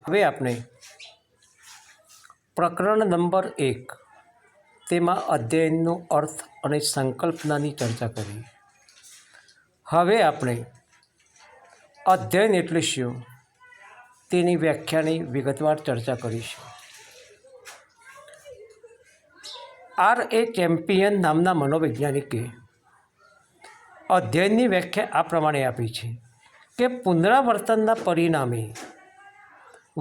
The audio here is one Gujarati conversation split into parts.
હવે આપણે પ્રકરણ નંબર 1 તેમાં અધ્યયનનો અર્થ અને સંકલ્પનાની ચર્ચા કરી. હવે આપણે અધ્યયન એટલે શું તેની વ્યાખ્યાની વિગતવાર ચર્ચા કરીશું. R.A. ચેમ્પિયન નામના મનોવૈજ્ઞાનિકે અધ્યયનની વ્યાખ્યા આ પ્રમાણે આપી છે કે પુનરાવર્તનના પરિણામે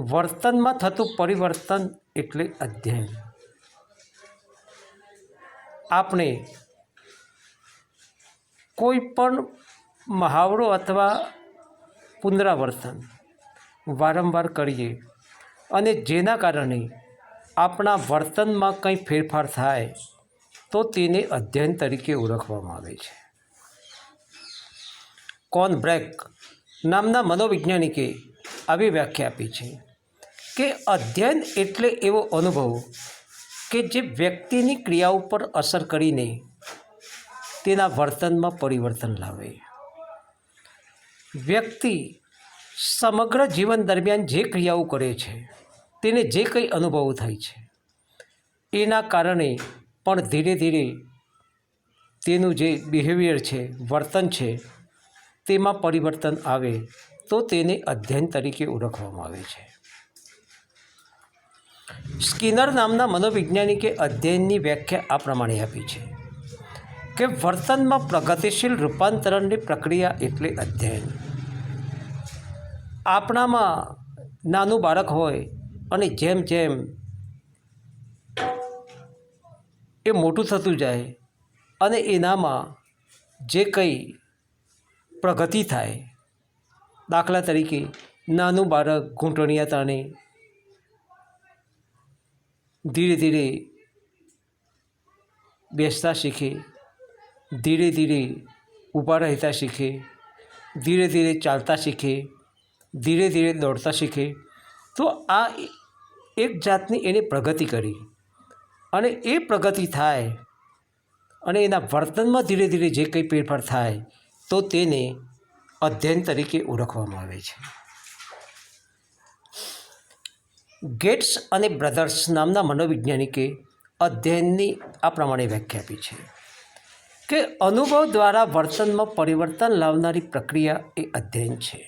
વર્તનમાં થતું પરિવર્તન એટલે અધ્યયન. આપણે કોઈ પણ મહાવરો અથવા પુનરાવર્તન વારંવાર કરીએ અને જેના કારણે આપણા વર્તનમાં કંઈ ફેરફાર થાય તો તેને અધ્યયન તરીકે ઓળખવામાં આવે છે. કોનબ્રેક નામના મનોવૈજ્ઞાનિકે આવી વ્યાખ્યા આપી છે કે અધ્યયન એટલે એવો અનુભવ કે જે વ્યક્તિની ક્રિયાઓ પર અસર કરીને તેના વર્તનમાં પરિવર્તન લાવે. વ્યક્તિ સમગ્ર જીવન દરમિયાન જે ક્રિયાઓ કરે છે, તેને જે કંઈ અનુભવો થાય છે, એના કારણે પણ ધીરે ધીરે તેનું જે બિહેવિયર છે, વર્તન છે, તેમાં પરિવર્તન આવે તો તેને અધ્યયન તરીકે ઓળખવામાં આવે છે. સ્કિનર નામના મનોવૈજ્ઞાનિકે અધ્યયનની વ્યાખ્યા આ પ્રમાણે આપી છે કે વર્તનમાં પ્રગતિશીલ રૂપાંતરણની પ્રક્રિયા એટલે અધ્યયન. આપણામાં નાનું બાળક હોય અને જેમ જેમ એ મોટું થતું જાય અને એનામાં જે કંઈ પ્રગતિ થાય, દાખલા તરીકે નાનું બાળક ઘૂંટણિયા તાણે ધીરે ધીરે બેસતા શીખે, ધીરે ધીરે ઊભા રહેતા શીખે, ધીરે ધીરે ચાલતા શીખે, ધીરે ધીરે દોડતા શીખે, તો આ એક જાતની એને પ્રગતિ કરી અને એ પ્રગતિ થાય અને એના વર્તનમાં ધીરે ધીરે જે કંઈ ફેરફાર થાય તો તેને અધ્યયન તરીકે ઓળખવામાં આવે છે. ગેટ્સ અને બ્રધર્સ નામના મનોવૈજ્ઞાનિકે અધ્યયનની આ પ્રમાણે વ્યાખ્યા આપી છે કે અનુભવ દ્વારા વર્તનમાં પરિવર્તન લાવનારી પ્રક્રિયા એ અધ્યયન છે.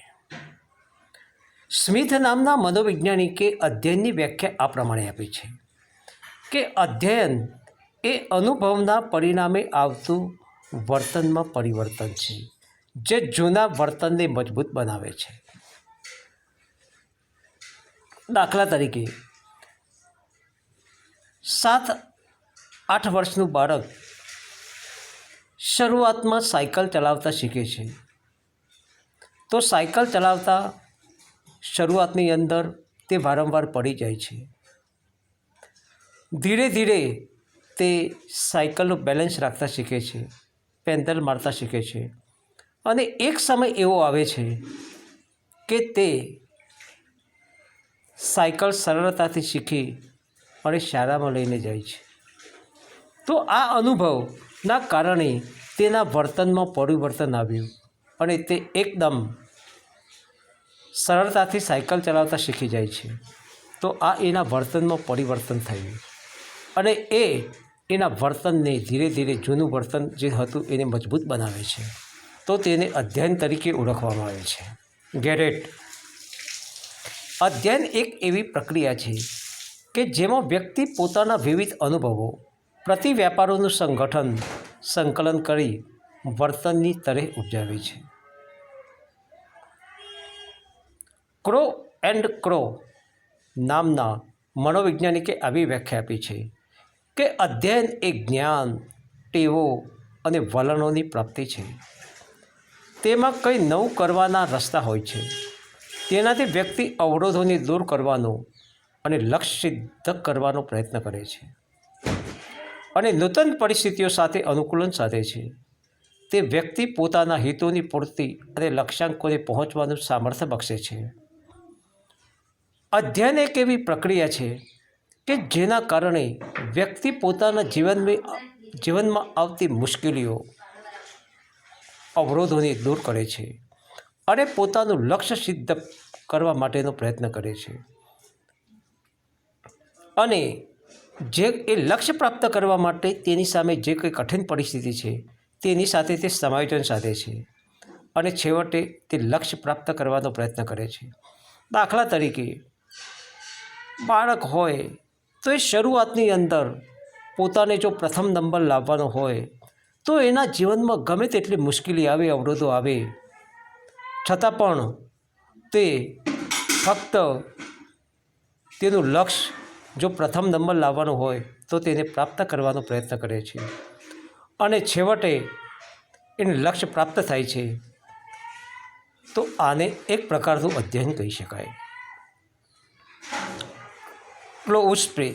સ્મિથ નામના મનોવૈજ્ઞાનિકે અધ્યયનની વ્યાખ્યા આ પ્રમાણે આપી છે કે અધ્યયન એ અનુભવના પરિણામે આવતું વર્તનમાં પરિવર્તન છે, જે જૂના વર્તનને મજબૂત બનાવે છે. દાખલા તરીકે 7-8 વર્ષનું બાળક શરૂઆતમાં સાયકલ ચલાવતા શીખે છે, તો સાયકલ ચલાવતા શરૂઆતની અંદર તે વારંવાર પડી જાય છે. ધીરે ધીરે તે સાયકલનું બેલેન્સ રાખતા શીખે છે, પેન્ડલ મારતા શીખે છે અને એક સમય એવો આવે છે કે તે સાયકલ સરળતાથી શીખી અને શાળામાં લઈને જાય છે. તો આ અનુભવના કારણે તેના વર્તનમાં પરિવર્તન આવ્યું અને તે એકદમ સરળતાથી સાયકલ ચલાવતા શીખી જાય છે. તો આ એના વર્તનમાં પરિવર્તન થયું અને એ એના વર્તનને ધીરે ધીરે જૂનું વર્તન જે હતું એને મજબૂત બનાવે છે. તો તેને અધ્યયન તરીકે ઓળખવામાં આવે છે. ગેરેટ અધ્યયન એક એવી પ્રક્રિયા છે કે જેમાં વ્યક્તિ પોતાના વિવિધ અનુભવો પ્રતિ વ્યાપારોનું સંકલન કરી વર્તનની તરેહ ઉપજાવે છે. ક્રો એન્ડ ક્રો નામના મનોવૈજ્ઞાનિકે આવી વ્યાખ્યા આપી છે કે અધ્યયન એ જ્ઞાન, ટેવો અને વલણોની પ્રાપ્તિ છે. તેમાં કંઈ નવું કરવાના રસ્તા હોય છે. તેનાથી વ્યક્તિ અવરોધોને દૂર કરવાનો અને લક્ષ્ય સિદ્ધ કરવાનો પ્રયત્ન કરે છે અને નૂતન પરિસ્થિતિઓ સાથે અનુકૂલન સાધે છે. તે વ્યક્તિ પોતાના હિતોની પૂર્તિ અને લક્ષ્યાંકોને પહોંચવાનું સામર્થ્ય બક્ષે છે. અધ્યયન એક એવી પ્રક્રિયા છે કે જેના કારણે વ્યક્તિ પોતાના જીવનમાં આવતી મુશ્કેલીઓ, અવરોધોને દૂર કરે છે અને પોતાનું લક્ષ્ય સિદ્ધ કરવા માટેનો પ્રયત્ન કરે છે. અને જે એ લક્ષ્ય પ્રાપ્ત કરવા માટે તેની સામે જે કંઈ કઠિન પરિસ્થિતિ છે તેની સાથે તે સમાયોજન સાધે છે અને છેવટે તે લક્ષ્ય પ્રાપ્ત કરવાનો પ્રયત્ન કરે છે. દાખલા તરીકે બાળક હોય તો એ શરૂઆતની અંદર પોતાને જો પ્રથમ નંબર લાવવાનો હોય તો એના જીવનમાં ગમે તેટલી મુશ્કેલી આવે, અવરોધો આવે, છતાં પણ તે ફક્ત તેનું લક્ષ્ય જો પ્રથમ નંબર લાવવાનો હોય તો તેને પ્રાપ્ત કરવાનો પ્રયત્ન કરે છે અને છેવટે એને લક્ષ્ય પ્રાપ્ત થાય છે. તો આને એક પ્રકારનું અધ્યયન કહી શકાય. Close play.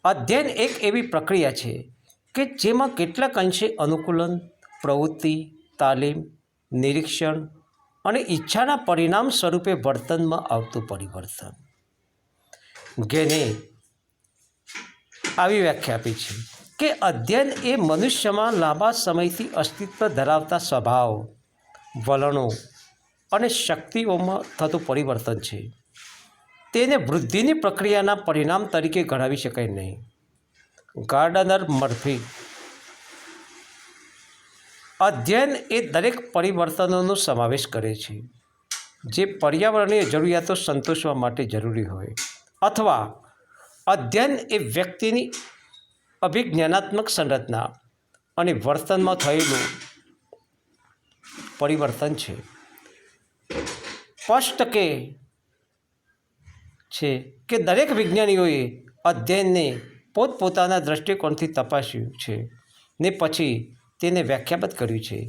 અધ્યયન એક એવી પ્રક્રિયા છે કે જેમાં કેટલાક અંશે અનુકૂલન, પ્રવૃત્તિ, તાલીમ, નિરીક્ષણ અને ઈચ્છાના પરિણામ સ્વરૂપે વર્તનમાં આવતું પરિવર્તન. ગેને આવી વ્યાખ્યા આપી છે કે અધ્યયન એ મનુષ્યમાં લાંબા સમયથી અસ્તિત્વ ધરાવતા સ્વભાવ, વલણો અને શક્તિઓમાં થતું પરિવર્તન છે. તેને વૃદ્ધિની પ્રક્રિયાના પરિણામ તરીકે ગણાવી શકાય નહીં. Gardener Murphy. અધ્યયન એ દરેક પરિવર્તનોનો સમાવેશ કરે છે જે પર્યાવરણીય જરૂરિયાતો સંતોષવા માટે જરૂરી હોય, અથવા અધ્યયન એ વ્યક્તિની અભિજ્ઞાનાત્મક સંરચના અને વર્તનમાં થયેલું પરિવર્તન છે. સ્પષ્ટ છે કે દરેક વિજ્ઞાનીઓએ અધ્યયનને પોતપોતાના દૃષ્ટિકોણથી તપાસ્યું છે ને પછી તેને વ્યાખ્યાબદ્ધ કર્યું છે.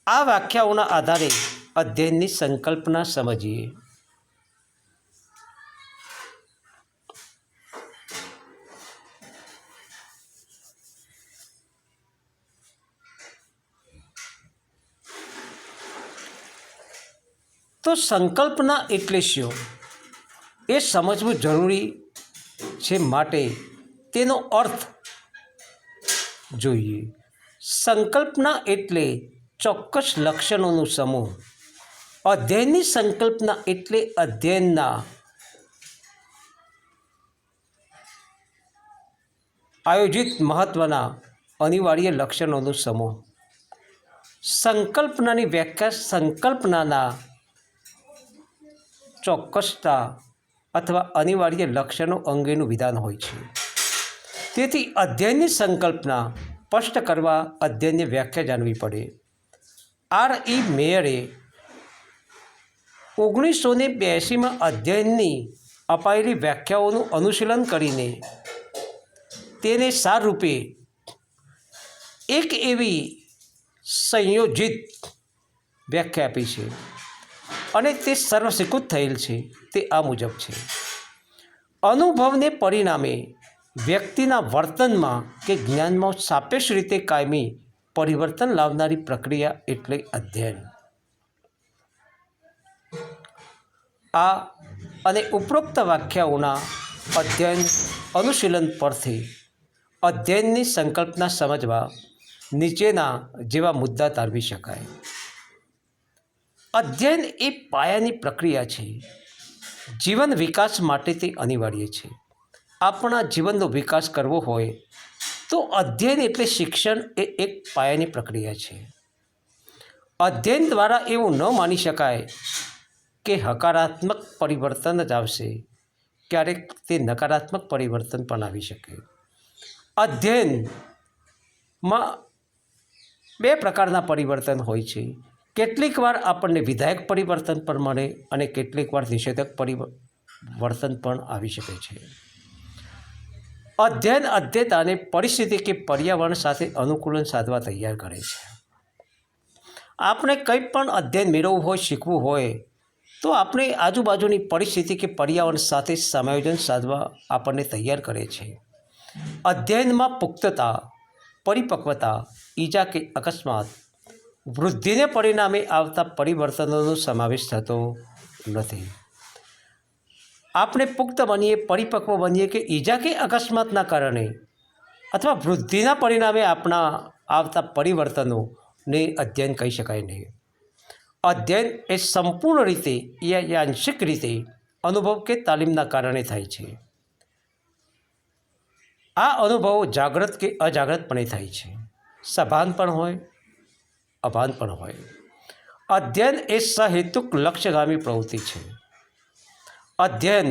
આ વ્યાખ્યાઓના આધારે અધ્યયનની સંકલ્પના સમજીએ. તો સંકલ્પના એટલે શું એ સમજવું જરૂરી છે, માટે તેનો અર્થ જોઈએ. સંકલ્પના એટલે ચોક્કસ લક્ષણોનું સમૂહ. અધ્યયનની સંકલ્પના એટલે અધ્યયનના આયોજિત મહત્ત્વના અનિવાર્ય લક્ષણોનું સમૂહ. સંકલ્પનાની વ્યાખ્યા સંકલ્પનાના ચોક્કસતા અથવા અનિવાર્ય લક્ષણો અંગેનું વિધાન હોય છે. તેથી અધ્યયનની સંકલ્પના સ્પષ્ટ કરવા અધ્યયનની વ્યાખ્યા જાણવી પડે. R.E. મેયરે 1982માં અધ્યયનની અપાયેલી વ્યાખ્યાઓનું અનુશીલન કરીને તેને સારરૂપે એક એવી સંયોજિત વ્યાખ્યા આપી છે અને તે સર્વસ્વીકૃત થયેલ છે. તે આ મુજબ છે: અનુભવને પરિણામે વ્યક્તિના વર્તનમાં કે જ્ઞાનમાં સાપેક્ષ રીતે કાયમી પરિવર્તન લાવનારી પ્રક્રિયા એટલે અધ્યયન. આ અને ઉપરોક્ત વ્યાખ્યાઓના અધ્યયન અનુશીલન પરથી અધ્યયનની સંકલ્પના સમજવા નીચેના જેવા મુદ્દા તારવી શકાય. અધ્યયન એ પાયાની પ્રક્રિયા છે. જીવન વિકાસ માટે તે અનિવાર્ય છે. આપણા જીવનનો વિકાસ કરવો હોય તો અધ્યયન એટલે શિક્ષણ એ એક પાયાની પ્રક્રિયા છે. અધ્યયન દ્વારા એવું ન માની શકાય કે હકારાત્મક પરિવર્તન જ આવશે. ક્યારેક તે નકારાત્મક પરિવર્તન પણ આવી શકે. અધ્યયનમાં બે પ્રકારના પરિવર્તન હોય છે. કેટલીક વાર આપણને વિધાયક પરિવર્તન પણ મળે અને કેટલીક વાર નિષેધક પરિવર્તન પણ આવી શકે છે. અધ્યયન અધ્યતાને પરિસ્થિતિ કે પર્યાવરણ સાથે અનુકૂલન સાધવા તૈયાર કરે છે. આપણે કંઈ પણ અધ્યયન મેળવવું હોય, શીખવું હોય તો આપણે આજુબાજુની પરિસ્થિતિ કે પર્યાવરણ સાથે સમાયોજન સાધવા આપણને તૈયાર કરે છે. અધ્યયનમાં પુખ્તતા, પરિપક્વતા, ઈજા કે અકસ્માત, વૃદ્ધિને પરિણામે આવતા પરિવર્તનોનો સમાવેશ થતો નથી. આપણે પુખ્ત બનીએ, પરિપક્વ બનીએ કે ઈજા કે અકસ્માતના કારણે અથવા વૃદ્ધિના પરિણામે આપણા આવતા પરિવર્તનોને અધ્યયન કહી શકાય નહીં. અધ્યયન એ સંપૂર્ણ રીતે યા આંશિક રીતે અનુભવ કે તાલીમના કારણે થાય છે. આ અનુભવો જાગ્રત કે અજાગ્રતપણે થાય છે, સભાન પણ હોય, અભાન પણ હોય. અધ્યયન એ સહેતુક લક્ષ્યગામી પ્રવૃત્તિ છે. અધ્યયન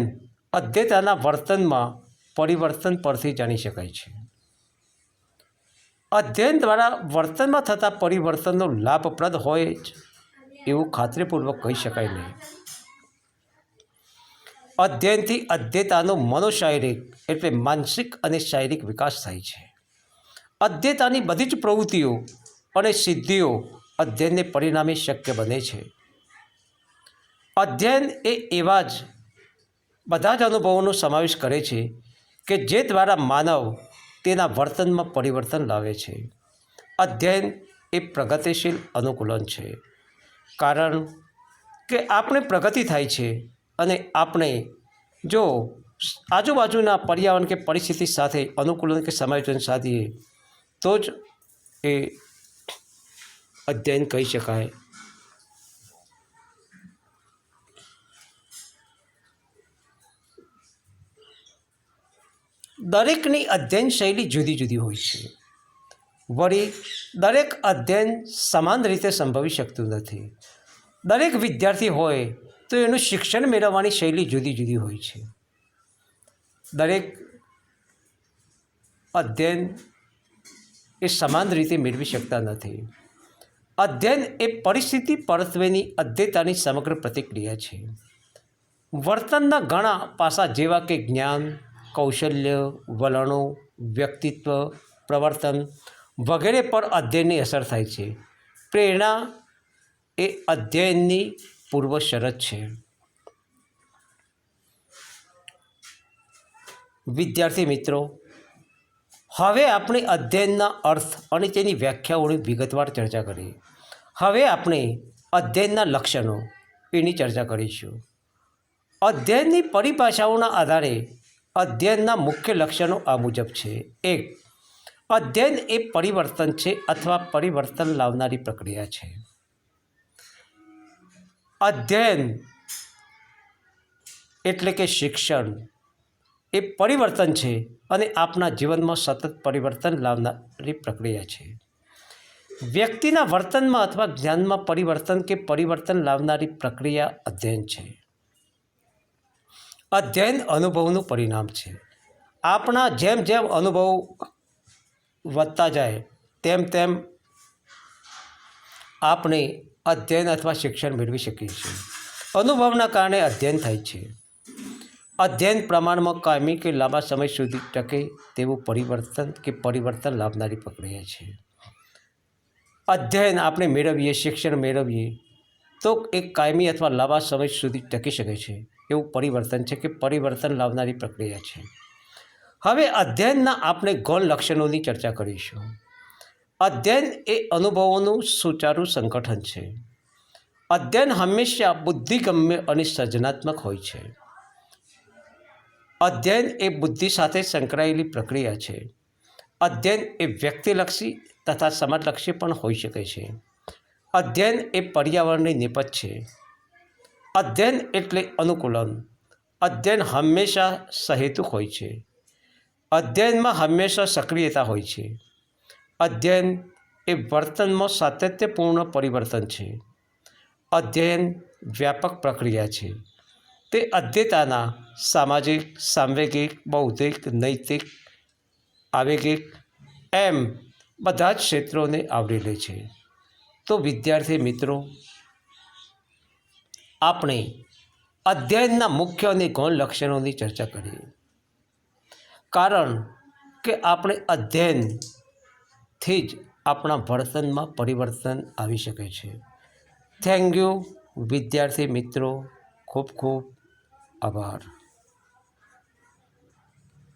અધ્યતાના વર્તનમાં પરિવર્તન પરથી જાણી શકાય છે. અધ્યયન દ્વારા વર્તનમાં થતા પરિવર્તનનો લાભપ્રદ હોય જ એવું ખાતરીપૂર્વક કહી શકાય નહીં. અધ્યયનથી અધ્યતાનો મનોશારીરિક એટલે માનસિક અને શારીરિક વિકાસ થાય છે. અધ્યતાની બધી જ પ્રવૃત્તિઓ અને સિદ્ધિઓ અધ્યયનને પરિણામે શક્ય બને છે. અધ્યયન એ એવા જ બધા જ અનુભવોનો સમાવેશ કરે છે કે જે દ્વારા માનવ તેના વર્તનમાં પરિવર્તન લાવે છે. અધ્યયન એ પ્રગતિશીલ અનુકૂલન છે, કારણ કે આપણે પ્રગતિ થાય છે અને આપણે જો આજુબાજુના પર્યાવરણ કે પરિસ્થિતિ સાથે અનુકૂલન કે સમાયોજન સાધીએ તો જ એ અધ્યયન કહી શકાય. દરેકની અધ્યયન શૈલી જુદી જુદી હોય છે. વળી દરેક અધ્યયન સમાન રીતે સંભવી શકતું નથી. દરેક વિદ્યાર્થી હોય તો એનું શિક્ષણ મેળવવાની શૈલી જુદી જુદી હોય છે. દરેક અધ્યયન એ સમાન રીતે મેળવી શકતા નથી. અધ્યયન એ પરિસ્થિતિ પરત્વેની અધ્યતાની સમગ્ર પ્રતિક્રિયા છે. વર્તનના ઘણા પાસા જેવા કે જ્ઞાન, કૌશલ્ય, વલણો, વ્યક્તિત્વ, પ્રવર્તન વગેરે પર અધ્યયનની અસર થાય છે. પ્રેરણા એ અધ્યયનની પૂર્વ શરત છે. વિદ્યાર્થી મિત્રો, હવે આપણે અધ્યયનના અર્થ અને તેની વ્યાખ્યાઓની વિગતવાર ચર્ચા કરીએ. હવે આપણે અધ્યયનના લક્ષણો એની ચર્ચા કરીશું. અધ્યયનની પરિભાષાઓના આધારે અધ્યયનના મુખ્ય લક્ષણો આ મુજબ છે. 1. અધ્યયન એ પરિવર્તન છે અથવા પરિવર્તન લાવનારી પ્રક્રિયા છે. અધ્યયન એટલે કે શિક્ષણ એ પરિવર્તન છે અને આપણા જીવનમાં સતત પરિવર્તન લાવનારી પ્રક્રિયા છે. વ્યક્તિના વર્તનમાં અથવા જ્ઞાનમાં પરિવર્તન કે પરિવર્તન લાવનારી પ્રક્રિયા અધ્યયન છે. અધ્યયન અનુભવનું પરિણામ છે. આપણા જેમ જેમ અનુભવ વધતા જાય તેમ તેમ આપણે અધ્યયન અથવા શિક્ષણ મેળવી શકીએ છીએ. અનુભવના કારણે અધ્યયન થાય છે. અધ્યયન પ્રમાણમાં કાયમી કે લાંબા સમય સુધી ટકે તેવું પરિવર્તન કે પરિવર્તન લાવનારી પ્રક્રિયા છે. અધ્યયન આપણે મેળવીએ, શિક્ષણ મેળવીએ તો એક કાયમી અથવા લાંબા સમય સુધી ટકી શકે છે એવું પરિવર્તન છે કે પરિવર્તન લાવનારી પ્રક્રિયા છે. હવે અધ્યયનના આપણે ગૌણ લક્ષણોની ચર્ચા કરીશું. અધ્યયન એ અનુભવોનું સુચારુ સંગઠન છે. અધ્યયન હંમેશા બુદ્ધિગમ્ય અને સર્જનાત્મક હોય છે. અધ્યયન એ બુદ્ધિ સાથે સંકળાયેલી પ્રક્રિયા છે. અધ્યયન એ વ્યક્તિલક્ષી તથા સમાજલક્ષી પણ હોઈ શકે છે. અધ્યયન એ પર્યાવરણની નિપજ છે. અધ્યયન એટલે અનુકૂલન. અધ્યયન હંમેશા સહેતુક હોય છે. અધ્યયનમાં હંમેશા સક્રિયતા હોય છે. અધ્યયન એ વર્તનમાં સાતત્યપૂર્ણ પરિવર્તન છે. અધ્યયન વ્યાપક પ્રક્રિયા છે. તે અધ્યતાના સામાજિક, સાંવેગિક, બૌદ્ધિક, નૈતિક, આવેગિક એમ બધા જ ક્ષેત્રોને આવરી લે છે. તો વિદ્યાર્થી મિત્રો, આપણે અધ્યયનના મુખ્ય અને ગૌણ લક્ષણોની ચર્ચા કરીએ. કારણ કે આપણે અધ્યયનથી જ આપણા વર્તનમાં પરિવર્તન આવી શકે છે. થેન્ક યુ વિદ્યાર્થી મિત્રો, ખૂબ ખૂબ આભાર.